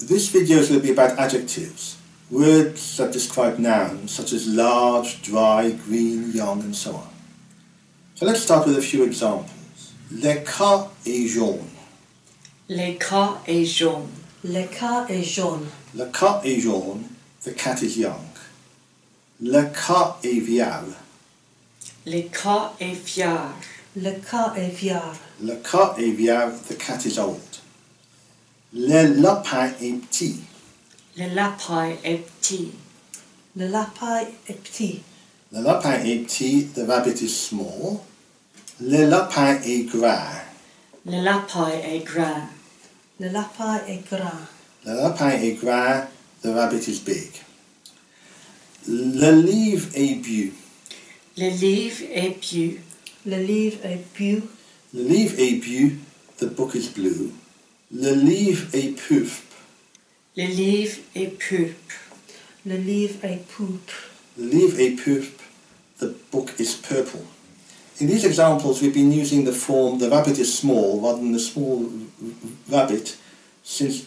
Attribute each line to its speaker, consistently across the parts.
Speaker 1: This video is going to be about adjectives, words that describe nouns such as large, dry, green, young and so on. So let's start with a few examples. Le cat est jaune.
Speaker 2: Le cat est jaune.
Speaker 3: Le cat est jaune.
Speaker 1: Le cat est jaune, the cat is young. Le cat est vieil.
Speaker 2: Le cat est vieil.
Speaker 3: Le cat est vieil.
Speaker 1: Le cat est vieil, the cat is old. Le lapin est petit.
Speaker 2: Le lapin est petit.
Speaker 3: Le lapin est petit.
Speaker 1: Le lapin est petit, the rabbit is small. Le lapin est gras.
Speaker 2: Le lapin est grand.
Speaker 3: Le lapin est grand.
Speaker 1: Le lapin est gras, the rabbit is big. Le livre est bleu.
Speaker 2: Le livre est bleu.
Speaker 3: Le livre est bleu.
Speaker 1: Le livre est bleu, the book is blue. Le livre est pourpre.
Speaker 2: Le livre est pourpre.
Speaker 3: Le livre est pourpre.
Speaker 1: Le livre est pourpre, the book is purple. In these examples we've been using the form the rabbit is small rather than the small rabbit, since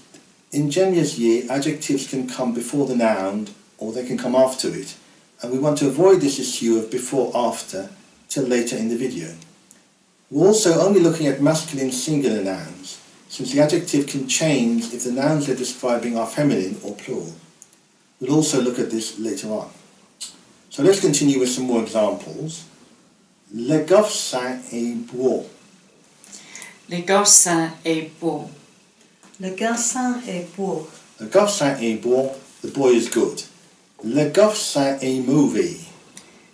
Speaker 1: in Guernsey year adjectives can come before the noun or they can come after it, and we want to avoid this issue of before-after till later in the video. We're also only looking at masculine singular nouns, since the adjective can change if the nouns they're describing are feminine or plural. We'll also look at this later on. So let's continue with some more examples. Le garçon est beau.
Speaker 2: Le garçon est beau.
Speaker 3: Le garçon est beau.
Speaker 1: Le garçon est beau, the boy is good. Le garçon est mauvais.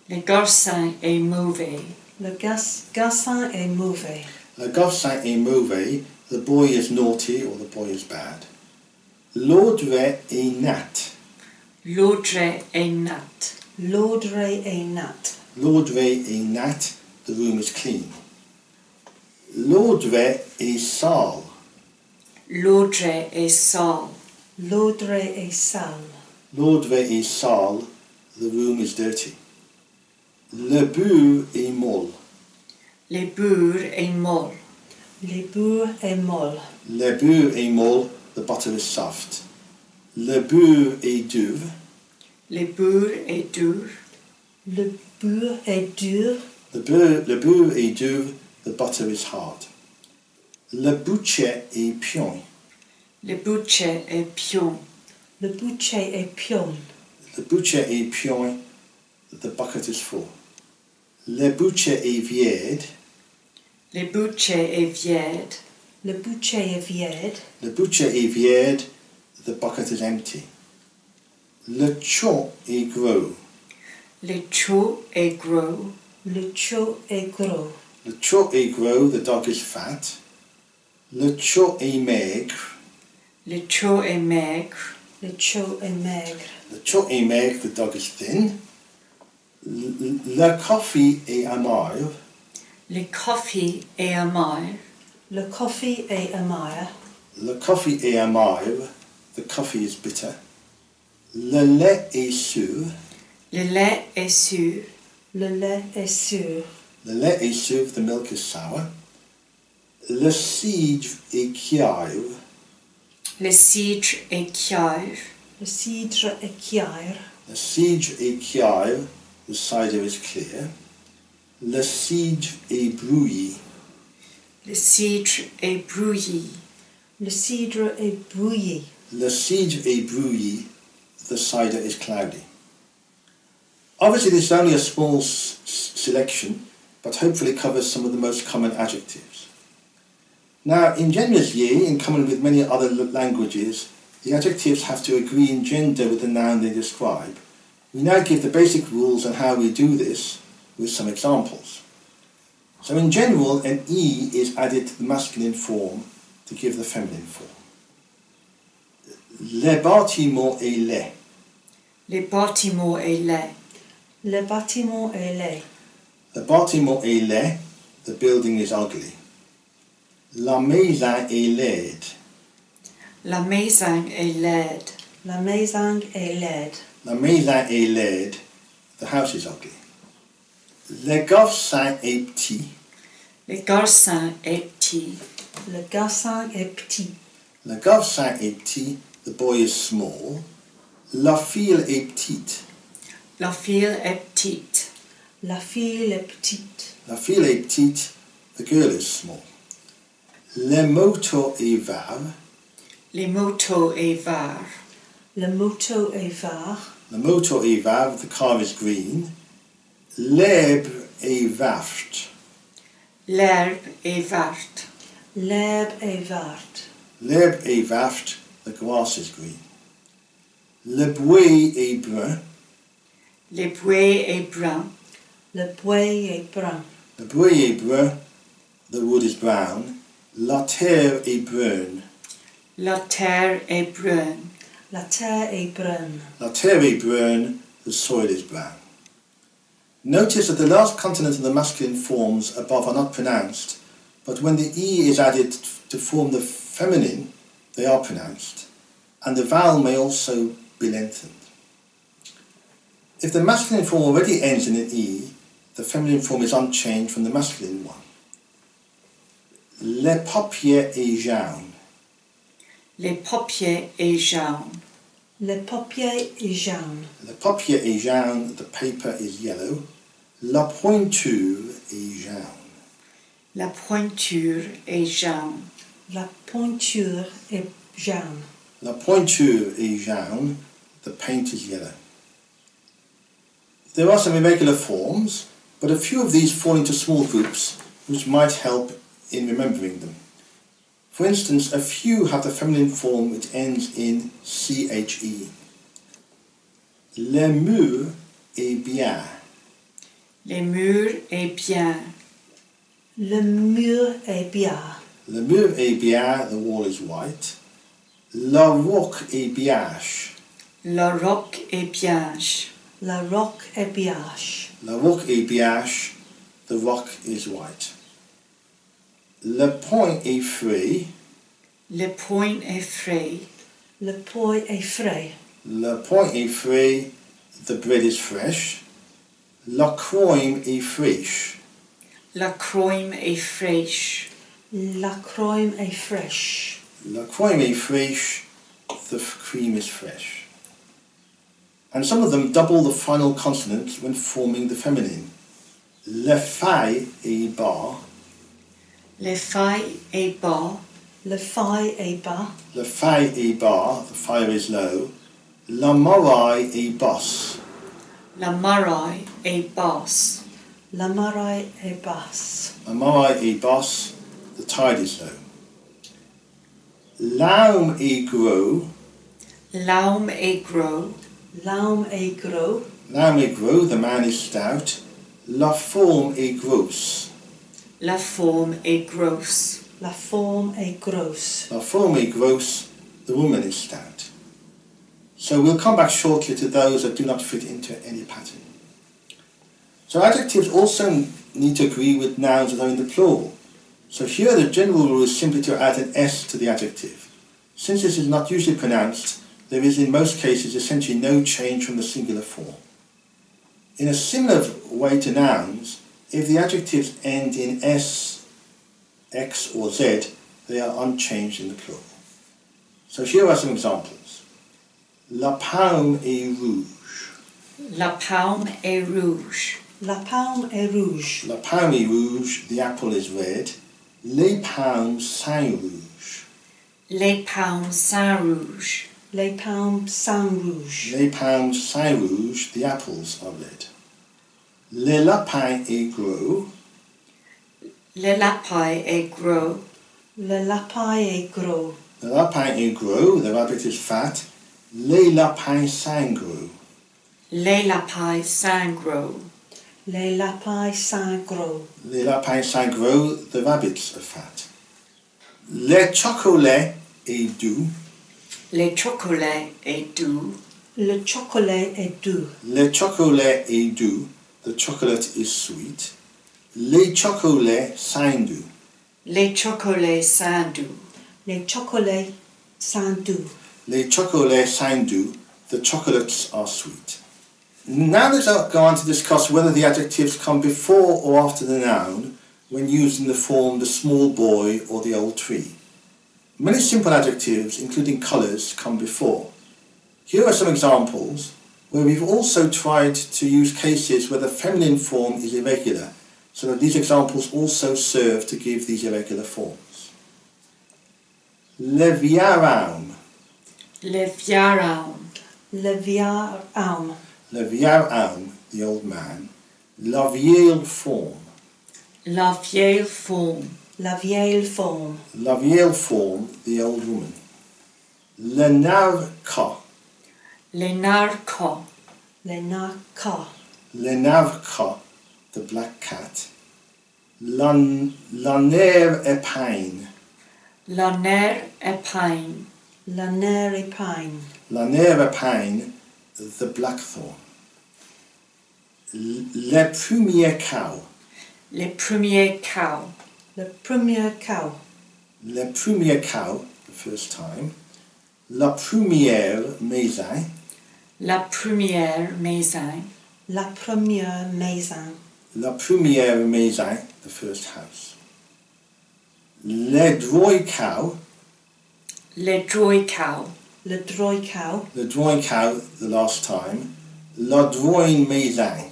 Speaker 2: Le garçon est mauvais.
Speaker 3: Le garçon est mauvais.
Speaker 1: Le garçon est mauvais, the boy is naughty or the boy is bad. L'ordre est nat.
Speaker 2: L'ordre est nat.
Speaker 3: L'ordre est nat.
Speaker 1: L'ordre est nat, the room is clean. L'ordre est sale.
Speaker 2: L'ordre est sale.
Speaker 3: L'ordre est sale.
Speaker 1: L'ordre est sale, the room is dirty. Le beurre est molle.
Speaker 2: Le beurre est molle.
Speaker 3: Le beurre est molle.
Speaker 1: Le beurre est molle, the butter is soft. Le beurre est dur.
Speaker 2: Le beurre est dur.
Speaker 3: Le beurre est dur.
Speaker 1: Le beurre est dur, the butter is hard. Le boucher est pion.
Speaker 2: Le boucher est pion.
Speaker 3: Le boucher est pion.
Speaker 1: Le boucher est pion, the bucket is full. Le boucher est vide.
Speaker 2: Le boucher est vide.
Speaker 3: Le boucher est vide.
Speaker 1: Le boucher est vide, the bucket is empty. Le chat est gros.
Speaker 2: Le chat est gros.
Speaker 3: Le chat est gros.
Speaker 1: Le chat est gros, the dog is fat. Le chat est maigre.
Speaker 2: Le chat est maigre.
Speaker 3: Le chat est maigre.
Speaker 1: Le chat est maigre, the dog is thin. Le coffee est amer.
Speaker 2: Le café est amer.
Speaker 3: Le coffee est amer.
Speaker 1: Le coffee est amer, the coffee is bitter. Le lait est sûr.
Speaker 2: Le lait est sûr.
Speaker 3: Le lait est sûr.
Speaker 1: Le lait est sûr, the milk is sour. Le cidre est cuivre.
Speaker 2: Le cidre est cuivre.
Speaker 3: Le cidre est cuivre.
Speaker 1: Le cidre est cuivre, the cider is clear. Le cidre est brouillé.
Speaker 2: Le cidre est brouillé.
Speaker 3: Le cidre est brouillé.
Speaker 1: Le cidre est brouillé, the cider is cloudy. Obviously this is only a small selection, but hopefully covers some of the most common adjectives. Now in Guernsey, in common with many other languages, the adjectives have to agree in gender with the noun they describe. We now give the basic rules on how we do this with some examples. So in general, an E is added to the masculine form to give the feminine form. Le bâtiment est laid.
Speaker 2: Le bâtiment est laid.
Speaker 3: Le bâtiment est laid.
Speaker 1: The bâtiment est laid, the building is ugly. La maison est laide.
Speaker 2: La maison est laide.
Speaker 3: La maison est laide.
Speaker 1: La maison est laide, the house is ugly. Le garçon est petit.
Speaker 2: Le garçon est petit.
Speaker 3: Le garçon est petit.
Speaker 1: Le garçon est petit, the boy is small. La fille est petite.
Speaker 2: La fille est petite.
Speaker 3: La fille est petite.
Speaker 1: La fille est petite, the girl is small. Le moto est vert.
Speaker 2: Les motos est vert.
Speaker 3: Le moto est vert.
Speaker 1: The motor est vert, the car is green. L'herbe est verte.
Speaker 2: L'herbe est verte.
Speaker 3: L'herbe est verte.
Speaker 1: L'herbe est verte, the grass is green. Le bois est brun.
Speaker 2: Le bois est brun.
Speaker 3: Le bois est brun.
Speaker 1: Le bois est brun, the wood is brown. La terre est brune.
Speaker 2: La terre est brune.
Speaker 3: La terre est brune.
Speaker 1: La terre est brune, the soil is brown. Notice that the last consonants of the masculine forms above are not pronounced, but when the E is added to form the feminine, they are pronounced, and the vowel may also be lengthened. If the masculine form already ends in an E, the feminine form is unchanged from the masculine one. Les paupières est jaune.
Speaker 2: Les paupières est jaune.
Speaker 3: Le papier est jaune.
Speaker 1: The paupière est jaune, the paper is yellow. La pointure est jaune.
Speaker 2: La pointure est jaune.
Speaker 3: La pointure est jaune.
Speaker 1: La pointure est jaune, the paint is yellow. There are some irregular forms, but a few of these fall into small groups which might help in remembering them. For instance, a few have the feminine form which ends in CHE. Le mur est bien.
Speaker 2: Les murs est bien.
Speaker 3: Le mur est bien.
Speaker 1: Le mur est bien, the wall is white. La roque est blanche.
Speaker 2: La roque est blanche.
Speaker 3: La roque est blanche.
Speaker 1: La roque est blanche, the rock is white. Le point est frais.
Speaker 2: Le point est frais.
Speaker 3: Le point est frais.
Speaker 1: Le point est frais, the bread is fresh. La crème est fraîche.
Speaker 2: La crème est fraîche.
Speaker 3: La crème est fraîche.
Speaker 1: La crème est fraîche, the cream is fresh. And some of them double the final consonant when forming the feminine. Le feuille est bas.
Speaker 2: Le feuille est bas.
Speaker 3: Le feuille est bas.
Speaker 1: Le feuille est bas, the fire is low. La muraille est basse.
Speaker 2: La muraille est basse.
Speaker 3: La muraille est basse.
Speaker 1: La muraille est basse, the tide is low. L'homme est gros.
Speaker 2: L'homme est gros.
Speaker 3: L'homme est gros.
Speaker 1: L'homme est gros, the man is stout. La forme est grosse.
Speaker 2: La forme est grosse.
Speaker 3: La forme est grosse.
Speaker 1: La forme est grosse, the woman is stout. So we'll come back shortly to those that do not fit into any pattern. So adjectives also need to agree with nouns that are in the plural. So here the general rule is simply to add an S to the adjective. Since this is not usually pronounced, there is in most cases essentially no change from the singular form. In a similar way to nouns, if the adjectives end in S, X or Z, they are unchanged in the plural. So here are some examples. La paume est rouge.
Speaker 2: La paume est rouge.
Speaker 3: La paume est rouge.
Speaker 1: La paume est rouge, the apple is red. Les paumes sont rouges.
Speaker 2: Les paumes sont rouges.
Speaker 3: Les paumes sont rouges.
Speaker 1: Les paumes sont rouges, the apples are red. Le lapin est gros.
Speaker 2: Le lapin est gros.
Speaker 3: Le lapin est gros.
Speaker 1: The lapin est gros, the rabbit is fat. Les lapins sont gros.
Speaker 2: Les lapins sont gros.
Speaker 3: Les lapins sont gros.
Speaker 1: Les lapins sont gros, the rabbits are fat. Le chocolat est doux.
Speaker 2: Le chocolat est doux.
Speaker 3: Le chocolat est doux.
Speaker 1: Le chocolat est doux, the chocolate is sweet. Les chocolats sont doux.
Speaker 2: Les chocolats sont doux.
Speaker 3: Les chocolats sont doux.
Speaker 1: Les chocolats sont doux, the chocolates are sweet. Now let's go on to discuss whether the adjectives come before or after the noun when used in the form the small boy or the old tree. Many simple adjectives, including colours, come before. Here are some examples where we've also tried to use cases where the feminine form is irregular, so that these examples also serve to give these irregular forms. Leviaraum.
Speaker 2: Leviaraum.
Speaker 3: Leviaraum.
Speaker 1: Leviaraum, the old man. La vieille form.
Speaker 2: La vieille forme.
Speaker 3: La vieille forme.
Speaker 1: La vieille form, the old woman. Lenavka.
Speaker 2: Lenarca.
Speaker 3: Lenarca.
Speaker 1: Lenavka, the black cat. Laner epine.
Speaker 2: Laner epine.
Speaker 3: Laner epine.
Speaker 1: Laner epine, the blackthorn. Le premier cow.
Speaker 2: Les premiers cows.
Speaker 3: Le premier cow.
Speaker 1: Le premier cow, the first time. La première maison.
Speaker 2: La première maison.
Speaker 3: La première maison.
Speaker 1: La première maison, the first house. Le droit cow.
Speaker 2: Les droits cows.
Speaker 3: Le droit cow.
Speaker 1: The drawing cow, the last time. La drawing maison.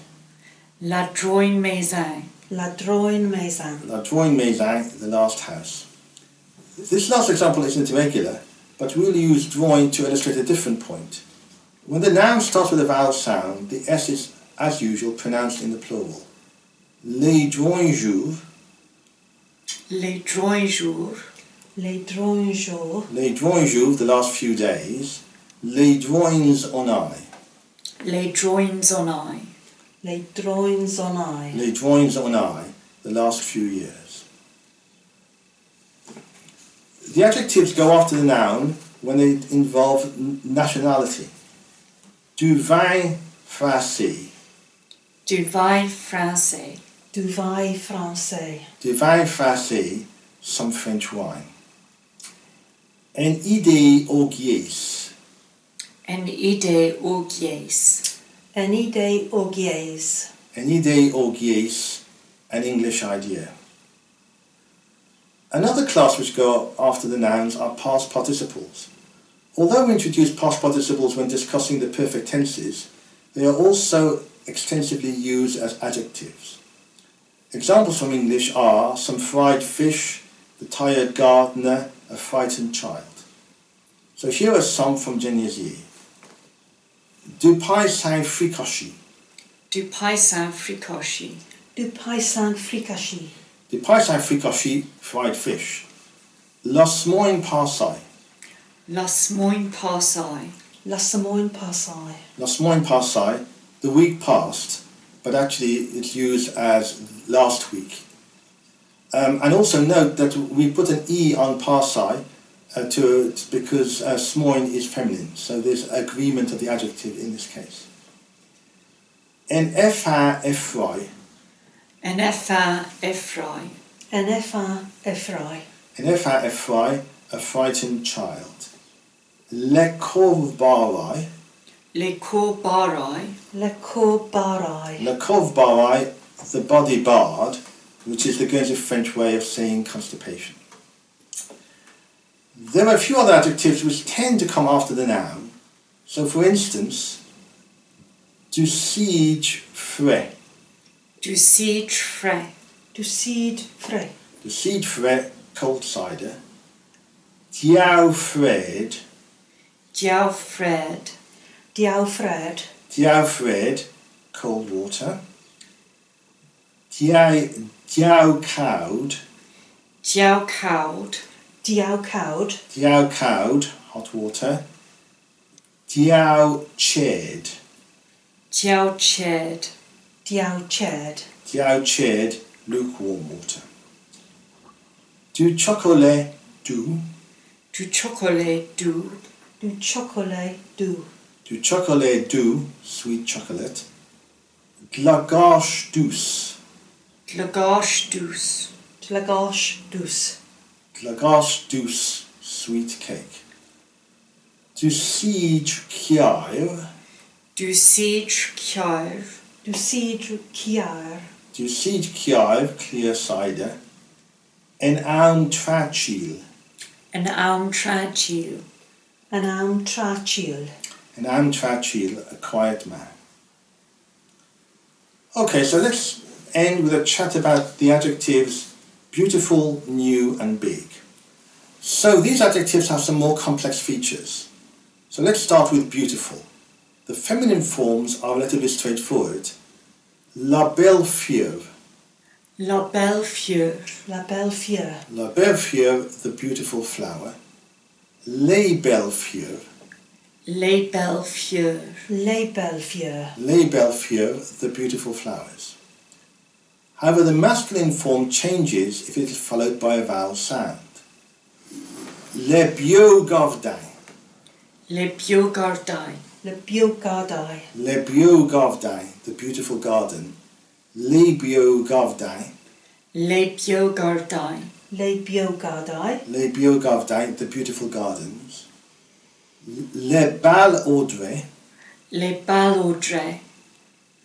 Speaker 2: La drawing maison.
Speaker 3: La drawing maison.
Speaker 1: La drawing maison, the last house. This last example isn't irregular, but we'll use drawing to illustrate a different point. When the noun starts with a vowel sound, the S is, as usual, pronounced in the plural. Les drawing jours.
Speaker 2: Les drawing jours.
Speaker 3: Les drawing jours.
Speaker 1: Les drawing jours, the last few days. Les drawings on eye.
Speaker 2: Les drawings on eye.
Speaker 3: Les drawings on eye.
Speaker 1: Les drawings on eye, the last few years. The adjectives go after the noun when they involve nationality. Du vin français.
Speaker 2: Du vin français.
Speaker 3: Du vin français.
Speaker 1: Du vin français, some French wine. Une idée orgueilleuse.
Speaker 2: Une idée orgueilleuse.
Speaker 3: Une idée orgueilleuse.
Speaker 1: Une idée orgueilleuse, an English idea. Another class which go after the nouns are past participles. Although we introduce past participles when discussing the perfect tenses, they are also extensively used as adjectives. Examples from English are some fried fish, the tired gardener, a frightened child. So here are some from Guernsey. Du paysan fricassé.
Speaker 2: Du paysan fricassé.
Speaker 3: Du paysan fricassé.
Speaker 1: Du paysan fricassé, fried fish. La semaine passée.
Speaker 2: La semaine passée.
Speaker 3: La semaine passée.
Speaker 1: La semaine passée, the week passed, but actually it's used as last week. And also note that we put an E on passée because semaine is feminine, so there's agreement of the adjective in this case. En effin effroy.
Speaker 2: En effin effroy.
Speaker 3: En effin effroy.
Speaker 1: En effin effroy, a frightened child. Le corps-barré.
Speaker 2: Les corps-barrés.
Speaker 3: Le corps barré.
Speaker 1: Le corps-barré, the body barred, which is the Guernsey French way of saying constipation. There are a few other adjectives which tend to come after the noun. So for instance, du cidre frais.
Speaker 2: Du cidre frais.
Speaker 3: Du cidre frais.
Speaker 1: Du cidre frais, cold cider. Diau fred.
Speaker 2: Diau fred.
Speaker 3: Diau fred.
Speaker 1: Diau fred, cold water. Diau cowd.
Speaker 2: Diau cowd.
Speaker 3: Diau cowd.
Speaker 1: Diau cowd, hot water. Diau ched.
Speaker 2: Diau ched.
Speaker 3: Diau ched.
Speaker 1: Diau ched, lukewarm water. Du chocolat doux.
Speaker 2: Du chocolat doux.
Speaker 3: Du chocolat doux.
Speaker 1: Du chocolat doux, sweet chocolate. De la gâche douce.
Speaker 2: De la gâche douce.
Speaker 3: De la gâche douce.
Speaker 1: De la gâche douce, sweet cake. Du cidre chiave.
Speaker 2: Du cidre chiave.
Speaker 3: Du cidre chiar.
Speaker 1: Du cidre chiave, clear cider. En aun trachil.
Speaker 2: An am trachil.
Speaker 3: An am trachil.
Speaker 1: An am trachil, a quiet man. Okay, so let's end with a chat about the adjectives beautiful, new and big. So these adjectives have some more complex features. So let's start with beautiful. The feminine forms are relatively straightforward. La belle fleur.
Speaker 2: La belle fleur.
Speaker 3: La belle fleur.
Speaker 1: La belle fleur, the beautiful flower. Les belles fleurs.
Speaker 2: Les belles fleurs.
Speaker 3: Les belles fleurs.
Speaker 1: Les belles fleurs, the beautiful flowers. However, the masculine form changes if it is followed by a vowel sound. Les beaux gardins.
Speaker 2: Les beaux gardins.
Speaker 3: Le beau gardai.
Speaker 1: Les beaux gardins, the beautiful garden. Les beaux gardins.
Speaker 2: Les beaux gardins.
Speaker 3: Les beaux gardai.
Speaker 1: Les beaux gardins, the beautiful gardens. Les bals Audrey.
Speaker 2: Les balaudres.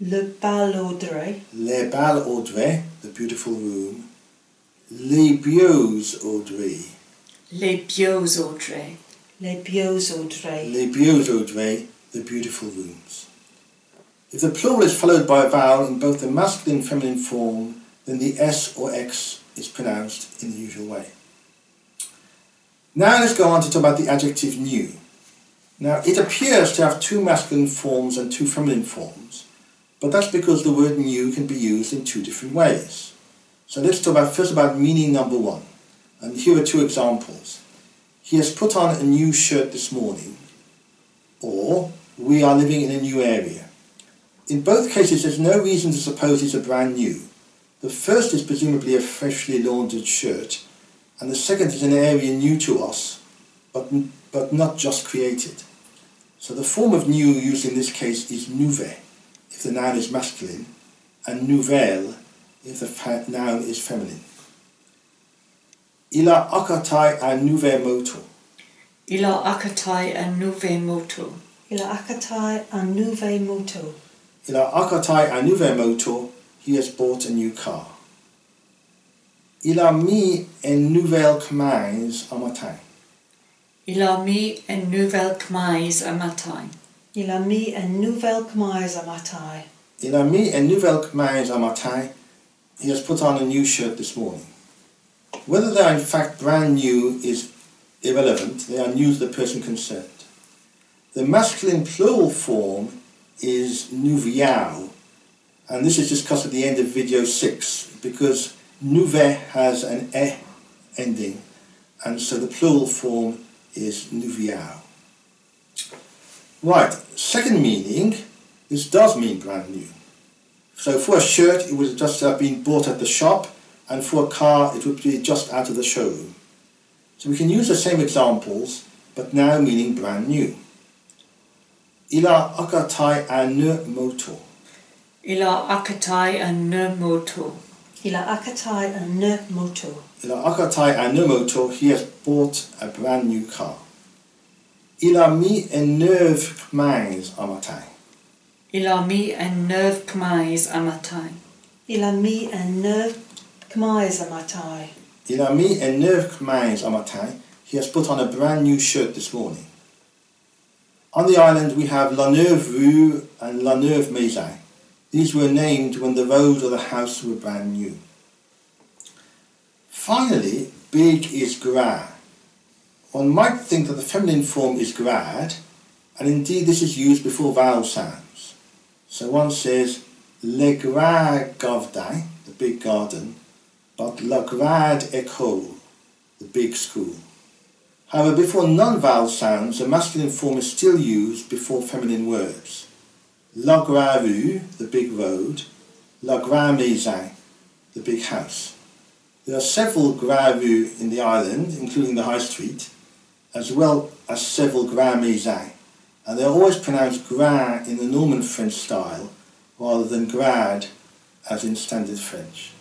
Speaker 3: Le balaudre.
Speaker 1: Les bals Audrey, the beautiful room. Les beaux Audrey.
Speaker 2: Les beaux audres.
Speaker 3: Les beaux audrey.
Speaker 1: Les beaux Audrey, the beautiful rooms. If the plural is followed by a vowel in both the masculine and feminine form, then the S or X is pronounced in the usual way. Now let's go on to talk about the adjective new. Now it appears to have two masculine forms and two feminine forms, but that's because the word new can be used in two different ways. So let's talk first about meaning number one. And here are two examples. He has put on a new shirt this morning, or we are living in a new area. In both cases there's no reason to suppose it's a brand new. The first is presumably a freshly laundered shirt, and the second is an area new to us, but not just created. So the form of new used in this case is nouveau, if the noun is masculine, and nouvelle, if the noun is feminine. Il a acheté un nouveau moto.
Speaker 2: Il a acheté un nouveau moto.
Speaker 3: Il a acheté un nouveau moto.
Speaker 1: Il a acheté un nouveau moto. He has bought a new car. Il a mis une nouvelle chemise un matin.
Speaker 2: Il a mis une nouvelle chemise un matin.
Speaker 3: Il a mis une nouvelle chemise un matin.
Speaker 1: Il a mis une nouvelle chemise un matin. He has put on a new shirt this morning. Whether they are in fact brand new is irrelevant. They are new to the person concerned. The masculine plural form is nouveau, and this is discussed at the end of video 6 because nouveau has an e ending, and so the plural form is nouveau. Right, second meaning, this does mean brand new. So for a shirt it would just have been bought at the shop, and for a car it would be just out of the showroom. So we can use the same examples, but now meaning brand new. Il a acheté un moto.
Speaker 2: Il a acheté un moto.
Speaker 3: Il a acheté un moto.
Speaker 1: Il a acheté un moto. He has bought a brand new car. Il a mis une neuve chemise un matin.
Speaker 2: Il a mis une neuve chemise un matin.
Speaker 3: Il a mis une neuve chemise un matin.
Speaker 1: Il a mis une neuve chemise un matin. He has put on a brand new shirt this morning. On the island we have La Neuve Rue and La Neuve Maison. These were named when the road or the house were brand new. Finally, big is gras. One might think that the feminine form is grad, and indeed this is used before vowel sounds. So one says le grand jardin, the big garden, but la grande école, the big school. However, before non-vowel sounds, the masculine form is still used before feminine words. La grande rue, the big road, la grande maison, the big house. There are several grandes rues in the island, including the High Street, as well as several grandes maisons, and they are always pronounced grand in the Norman French style, rather than grade as in standard French.